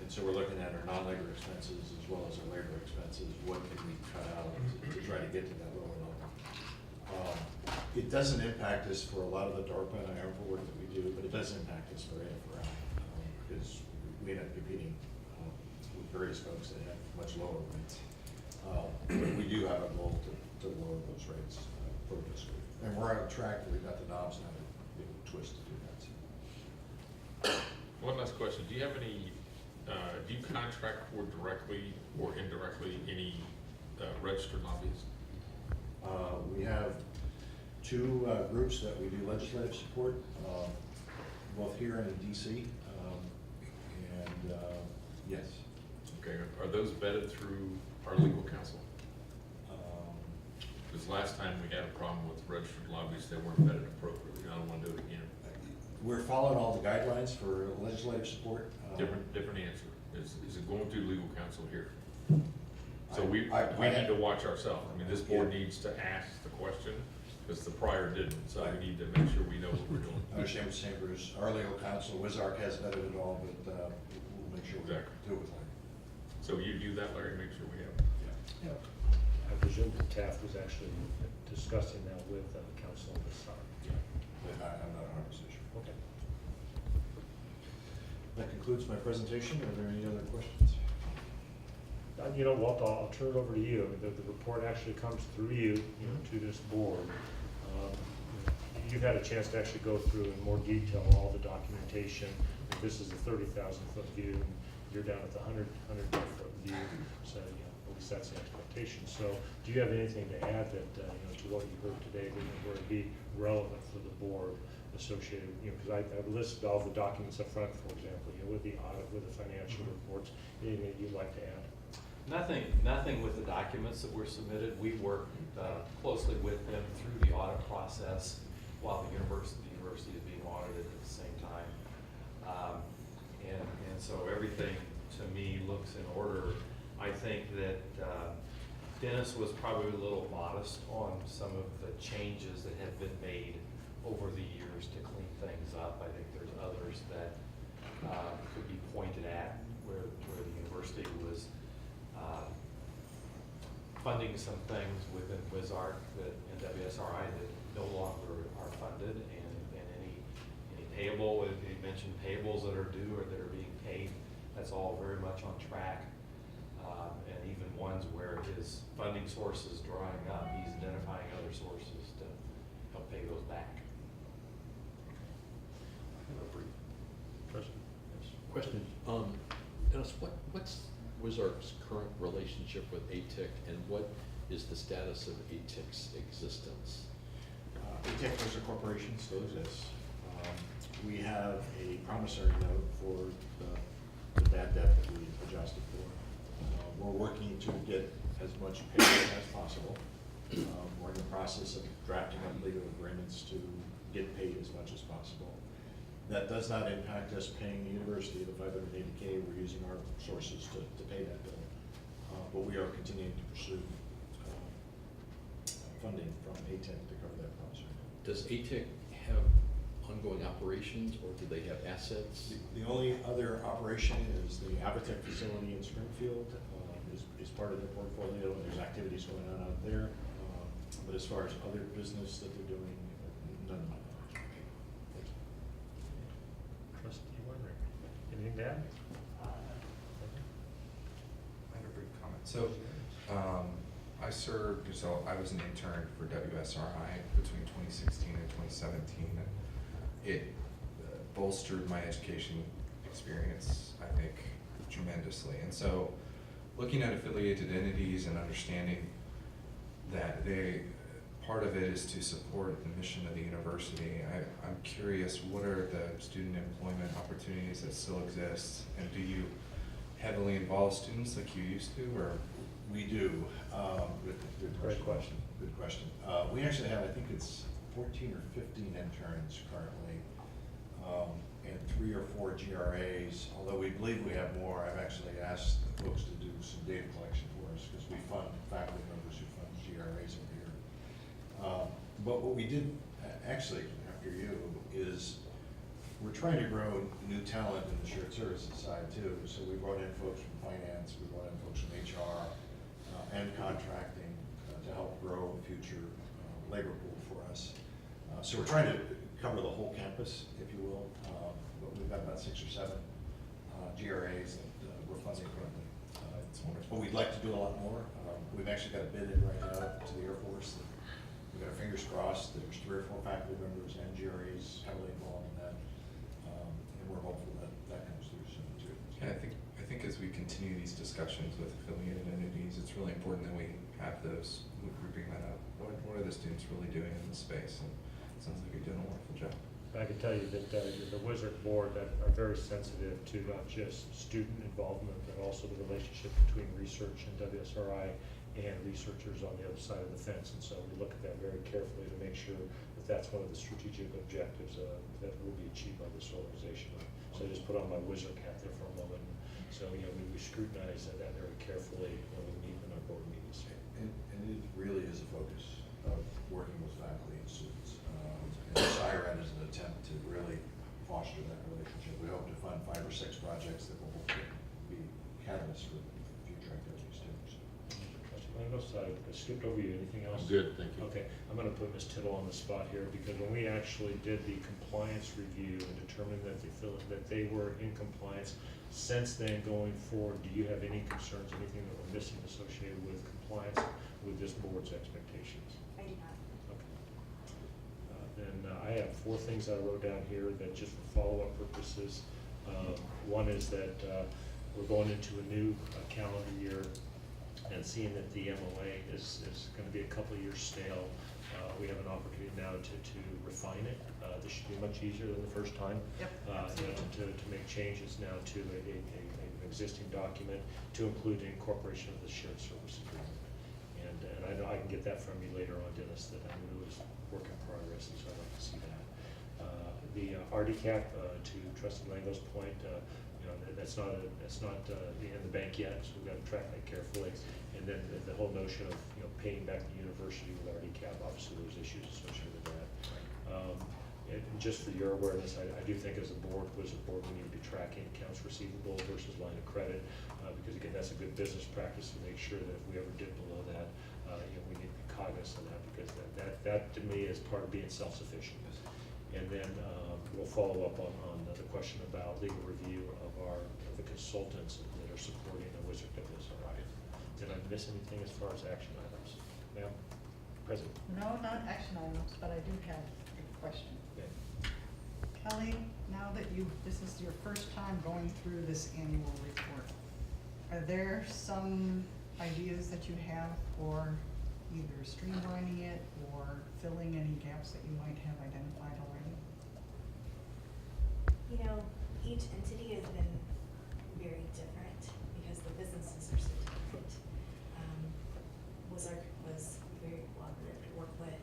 And so we're looking at our non-labor expenses as well as our labor expenses. What can we cut out to try to get to that lower level? It doesn't impact us for a lot of the DARPA and IARPA work that we do, but it does impact us for AFRL, because we end up competing with various folks that have much lower rates. But we do have a goal to lower those rates for this group. And we're on track, we've got the knobs now to be able to twist to do that. One last question, do you have any, do you contract for directly or indirectly any registered lobbyists? We have two groups that we do legislative support, both here and in DC. And yes. Okay, are those vetted through our legal counsel? Because last time we had a problem with registered lobbyists, they weren't vetted appropriately. I don't want to do it again. We're following all the guidelines for legislative support. Different answer. Is it going through legal counsel here? So we I need to watch ourselves. I mean, this board needs to ask the question, because the prior didn't. So we need to make sure we know what we're doing. I understand what you're saying, Bruce. Our legal counsel, Wizark, has vetted it all, but we'll make sure we Exactly. do it with Larry. So you do that, Larry, make sure we have. Yeah. I presume that Taft was actually discussing that with council this time. But I'm not 100% sure. Okay. That concludes my presentation. Are there any other questions? You know, Walt, I'll turn it over to you. I mean, the report actually comes through you, to this board. You've had a chance to actually go through in more detail all the documentation. This is a 30,000-foot view, and you're down at the 100-foot view, so, at least that's the expectation. So, do you have anything to add that, to what you heard today that would be relevant for the board associated, because I've listed all the documents up front, for example, with the audit, with the financial reports, anything that you'd like to add? Nothing with the documents that were submitted. We worked closely with them through the audit process while the university is being audited at the same time. And so everything to me looks in order. I think that Dennis was probably a little modest on some of the changes that have been made over the years to clean things up. I think there's others that could be pointed at where the university was funding some things within Wizark and WSRI that no longer are funded, and any payable, you mentioned payables that are due or that are being paid, that's all very much on track. And even ones where his funding source is drying up, he's identifying other sources to help pay those back. Question, Dennis, what's Wizark's current relationship with ATIC, and what is the status of ATIC's existence? ATEC as a corporation still exists. We have a promissory note for the bad debt that we adjusted for. We're working to get as much payment as possible. We're in the process of drafting up legal agreements to get paid as much as possible. That does not impact us paying the university the $580K. We're using our sources to pay that bill. But we are continuing to pursue funding from ATEC to cover that promissory note. Does ATIC have ongoing operations, or do they have assets? The only other operation is the Avatech facility in Springfield, is part of their portfolio, and there's activities going on out there. But as far as other business that they're doing, none of my knowledge. Trustee Weinberg, anything to add? I have a brief comment. So, I served, so I was an intern for WSRI between 2016 and 2017. And it bolstered my education experience, I think, tremendously. And so, looking at affiliated entities and understanding that part of it is to support the mission of the university, I'm curious, what are the student employment opportunities that still exist? And do you heavily involve students like you used to, or? We do. Good Great question. Good question. We actually have, I think it's 14 or 15 interns currently, and 3 or 4 GRAs. Although we believe we have more, I've actually asked the folks to do some data collection for us, because we fund faculty members who fund GRAs. But what we did, actually, after you, is we're trying to grow new talent in the shared services side too. So we brought in folks from finance, we brought in folks from HR and contracting to help grow the future labor pool for us. So we're trying to cover the whole campus, if you will. But we've got about 6 or 7 GRAs that we're funding currently. It's wonderful. But we'd like to do a lot more. We've actually got a bid in right now to the Air Force. We've got our fingers crossed. There's 3 or 4 faculty members and GRAs heavily involved in that. And we're hopeful that that comes through soon too. Yeah, I think as we continue these discussions with affiliated entities, it's really important that we have those, grouping that up. What are the students really doing in this space? And it sounds like you're doing a wonderful job. I can tell you that the Wizard Board are very sensitive to not just student involvement, but also the relationship between research and WSRI and researchers on the other side of the fence. And so we look at that very carefully to make sure that that's one of the strategic objectives that will be achieved by this organization. So I just put on my Wizard hat there for a moment. So, you know, we scrutinize that very carefully when we meet in our board meetings. And it really is a focus of working with faculty and students. And SIRED is an attempt to really foster that relationship. We hope to fund 5 or 6 projects that will hopefully be catalysts for future activities too. Trustee Langos, I skipped over you. Anything else? I'm good, thank you. Okay, I'm gonna put Ms. Tittle on the spot here, because when we actually did the compliance review and determined that they were in compliance, since then going forward, do you have any concerns, anything that we're missing associated with compliance with this board's expectations? I do not. Okay. Then I have 4 things that I wrote down here that just for follow-up purposes. One is that we're going into a new calendar year, and seeing that the MOA is going to be a couple of years stale, we have an opportunity now to refine it. This should be much easier than the first time. Yep, You know, absolutely. to make changes now to an existing document to include the incorporation of the shared service agreement. And I know I can get that from you later on, Dennis, that I knew was work in progress, and so I'd like to see that. The RDCAP, to Trustee Lango's point, you know, that's not in the bank yet, so we've got to track that carefully. And then the whole notion of, you know, paying back the university with RDCAP, obviously there's issues associated with that. And just for your awareness, I do think as a board, we need to be tracking accounts receivable versus line of credit, because again, that's a good business practice to make sure that if we ever dip below that, you know, we need to be cognizant of that, because that to me is part of being self-sufficient. And then we'll follow up on the question about legal review of the consultants that are supporting the Wizard WSRI. Did I miss anything as far as action items? Ma'am? President? No, not action items, but I do have a question. Okay. Kelly, now that this is your first time going through this annual report, are there some ideas that you have for either streamlining it or filling any gaps that you might have identified already? You know, each entity has been very different because the businesses are so different. Wizark was very cooperative to work with.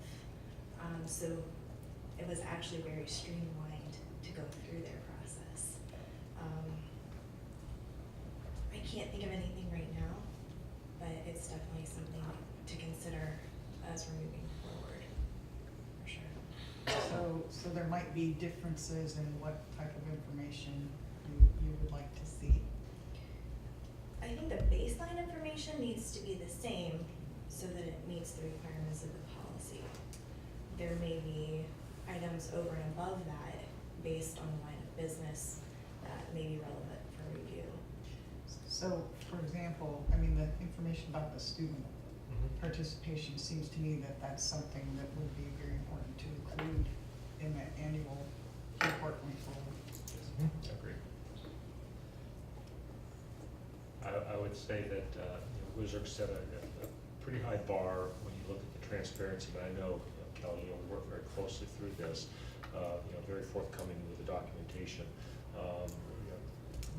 So it was actually very streamlined to go through their process. I can't think of anything right now, but it's definitely something to consider as we're moving forward, for sure. So there might be differences in what type of information you would like to see. I think the baseline information needs to be the same so that it meets the requirements of the policy. There may be items over and above that based on the line of business that may be relevant for review. So, for example, I mean, the information about the student participation seems to me that that's something that would be very important to include in the annual report going forward. Agreed. I would say that Wizark set a pretty high bar when you look at the transparency, but I know, Kelly, we work very closely through this, very forthcoming with the documentation.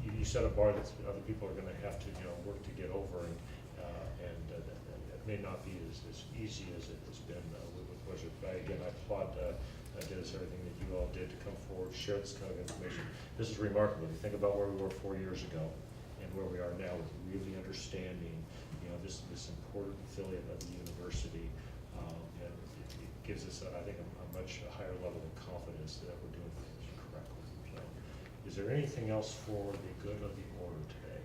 You set a bar that other people are going to have to work to get over, and it may not be as easy as it's been with Wizark. But again, I applaud Dennis, everything that you all did to come forward, share this kind of information. This is remarkable. You think about where we were 4 years ago and where we are now, with really understanding this important affiliate of the university, And it gives us, I think, a much higher level of confidence that we're doing things correctly. So, is there anything else for the good of the order today?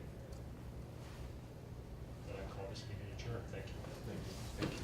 Then I call this meeting adjourned. Thank you. Thank you.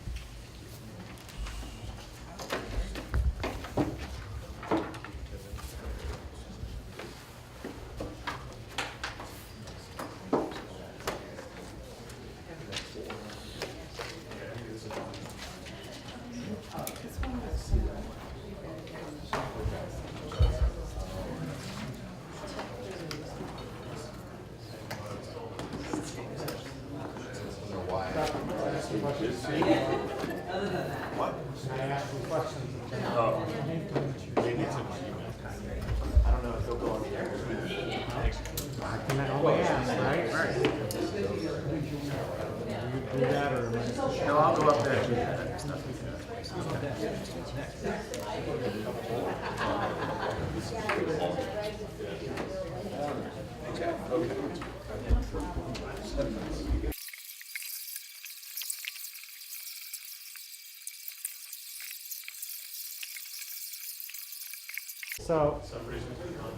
So,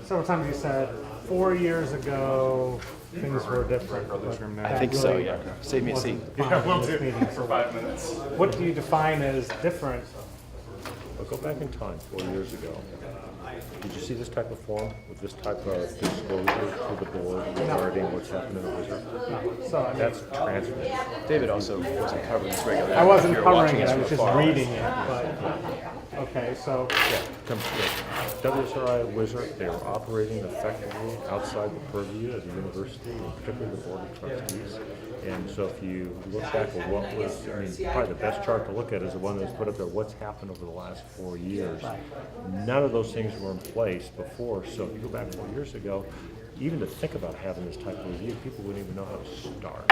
several times you said 4 years ago things were different. I think so, yeah. Save me a seat. Yeah, we'll do for 5 minutes. What do you define as different? I'll go back in time 4 years ago. Did you see this type of form with this type of disclosure to the board regarding what's happened in the Wizard? No. So, I mean, That's transfer. David also wasn't covering this regularly. I wasn't If you're covering watching it, this I was from just afar. reading it, but, okay, so, Yeah, WSRI Wizard, they were operating effectively outside the purview of the university, and particularly the board of trustees. And so if you look back at what was, I mean, probably the best chart to look at is the one that's put up there, what's happened over the last 4 years. None of those things were in place before, so if you go back 4 years ago, even to think about having this type of review, people wouldn't even know how to start.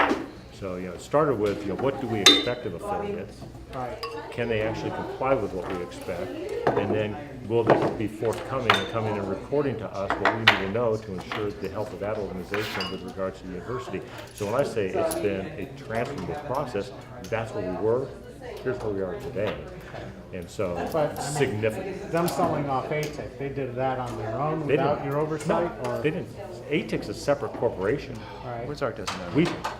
So, it started with, what do we expect of affiliates? right. Can they actually comply with what we expect? And then will they be forthcoming and coming and reporting to us what we need to know to ensure the health of that organization with regards to the university? So when I say it's been a transformative process, that's where we were. Here's where we are today. And so, But, I mean, significant. Them selling off ATIC, they did that on their own They without didn't- your oversight? No, or they didn't. ATIC's a separate corporation. All right. Wizark doesn't know.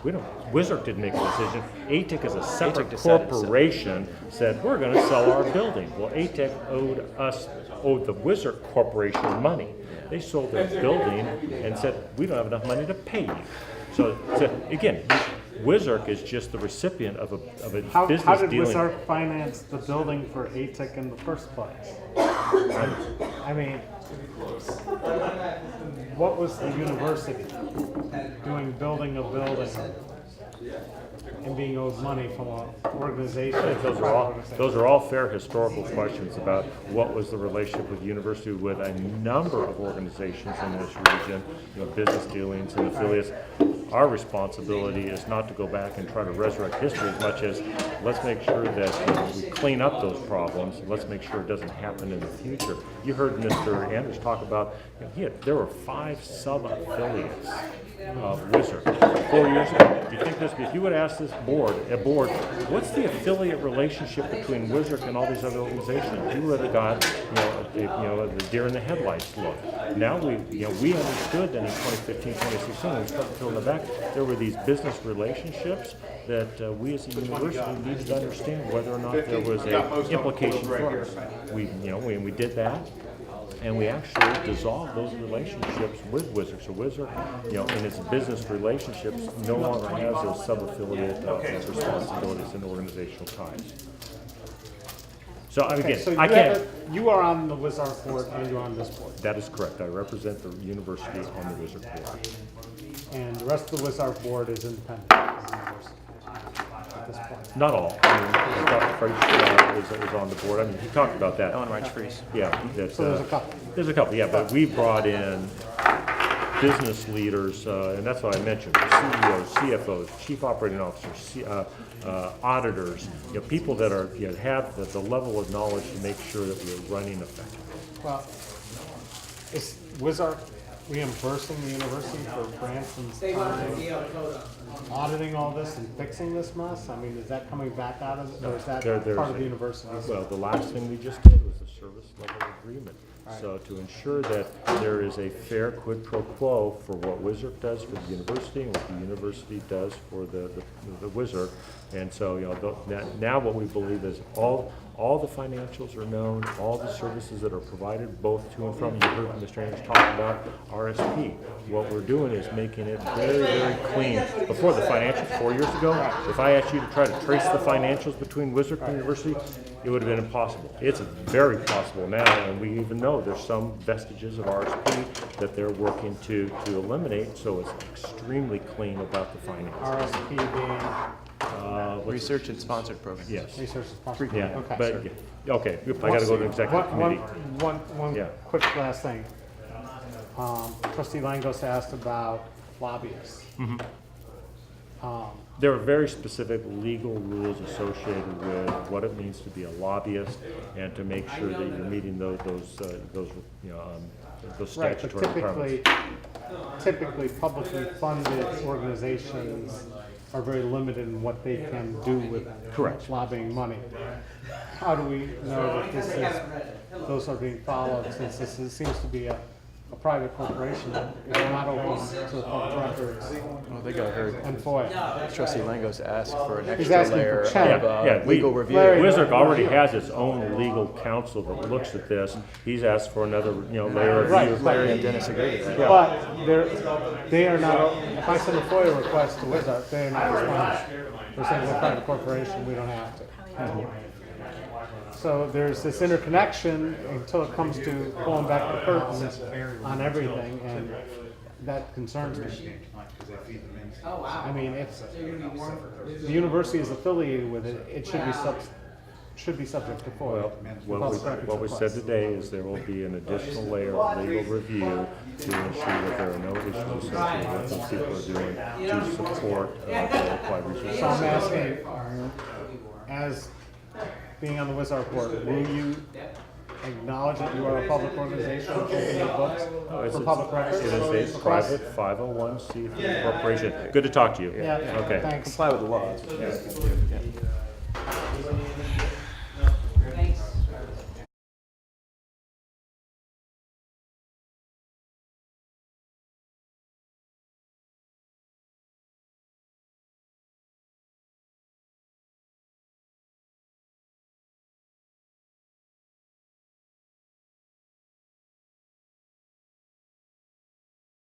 We don't, Wizard didn't make a decision. ATIC is a separate ATIC decided to sell. corporation, said, we're gonna sell our building. Well, ATIC owed the Wizard Corporation money. They sold their building and said, we don't have enough money to pay you. So again, Wizard is just the recipient of a How business did dealing. Wizark finance the building for ATIC in the first place? I mean, what was the university doing building a building and being owed money from an organization? I think those are all fair historical questions about what was the relationship with the university with a number of organizations in this region, business dealings and affiliates. Our responsibility is not to go back and try to resurrect history as much as let's make sure that we clean up those problems. Let's make sure it doesn't happen in the future. You heard Mr. Andresh talk about, there were 5 sub-affiliates of Wizard 4 years ago. Do you think this? If you would ask this board, what's the affiliate relationship between Wizard and all these other organizations? You would have got, the deer in the headlights look. Now we understood that in 2015, 2016, when we started filling the back, there were these business relationships that we as a university needed to understand whether or not there was a implication for us. We did that. And we actually dissolved those relationships with Wizard. So Wizard, in its business relationships, no longer has those sub-affiliate responsibilities and organizational ties. So Okay, so I can't. you are on the Wizark board and you're on this board. That is correct. I represent the university on the Wizard board. And the rest of the Wizark board is independent of the university at this point. Not all. Dr. Freich is on the board. He talked about that. Ellen Wright Freeze. Yeah. That, So there's a couple. There's a couple, yeah, but we brought in business leaders, and that's what I mentioned, CEOs, CFOs, chief operating officers, auditors, people that are, have the level of knowledge to make sure that we're running effectively. Well, is Wizark reimbursing the university for grants and time auditing all this and fixing this mess? I mean, is that coming back out of, or is that There's part of a- the university's? Well, the last thing we just did was a service level agreement. Right. So to ensure that there is a fair quid pro quo for what Wizard does for the university and what the university does for the Wizard. And so, you know, now what we believe is all the financials are known, all the services that are provided both to and from. You heard Mr. Andresh talk about RSP. What we're doing is making it very, very clean. Before the financials, 4 years ago, if I asked you to try to trace the financials between Wizard and University, it would have been impossible. It's very possible now, and we even know there's some vestiges of RSP that they're working to eliminate, so it's extremely clean about the finances. RSP being Research and sponsored programs. Yes. research and sponsorship? Yeah, Okay. but, yeah, okay, I gotta go to executive committee. One Yeah. quick last thing. Trustee Langos asked about lobbyists. There are very specific legal rules associated with what it means to be a lobbyist and to make sure that you're meeting those Right, but statutory requirements. typically publicly funded organizations are very limited in what they can do with Correct. lobbying money. How do we know that those are being followed, since seems to be a private corporation, it's not open to the public records Well, they got very, and FOIA? Trustee Langos asked for an He's extra asking for layer of check. legal review. Larry- Wizard already has its own legal counsel that looks at this. He's asked for another, layer of Right, review. Larry and Dennis agreed with that. But they are not, if I send a FOIA request to Wizard, they are not responsible. They're saying we're a private corporation, we don't have to. So there's this interconnection until it comes to pulling back the curtains on everything, and that concerns me. I mean, if the university is affiliated with it, it should be subject to FOIA. Well, what we said today is there will be an additional layer of legal review to ensure that there are no issues associated with what people are doing to support the applied research. So I'm asking, as being on the Wizard board, will you acknowledge that you are a public organization and keeping your books for public records? It is a private 501c3 corporation. Good to talk to you. Yeah, Okay. thanks. Comply with the laws. Yeah.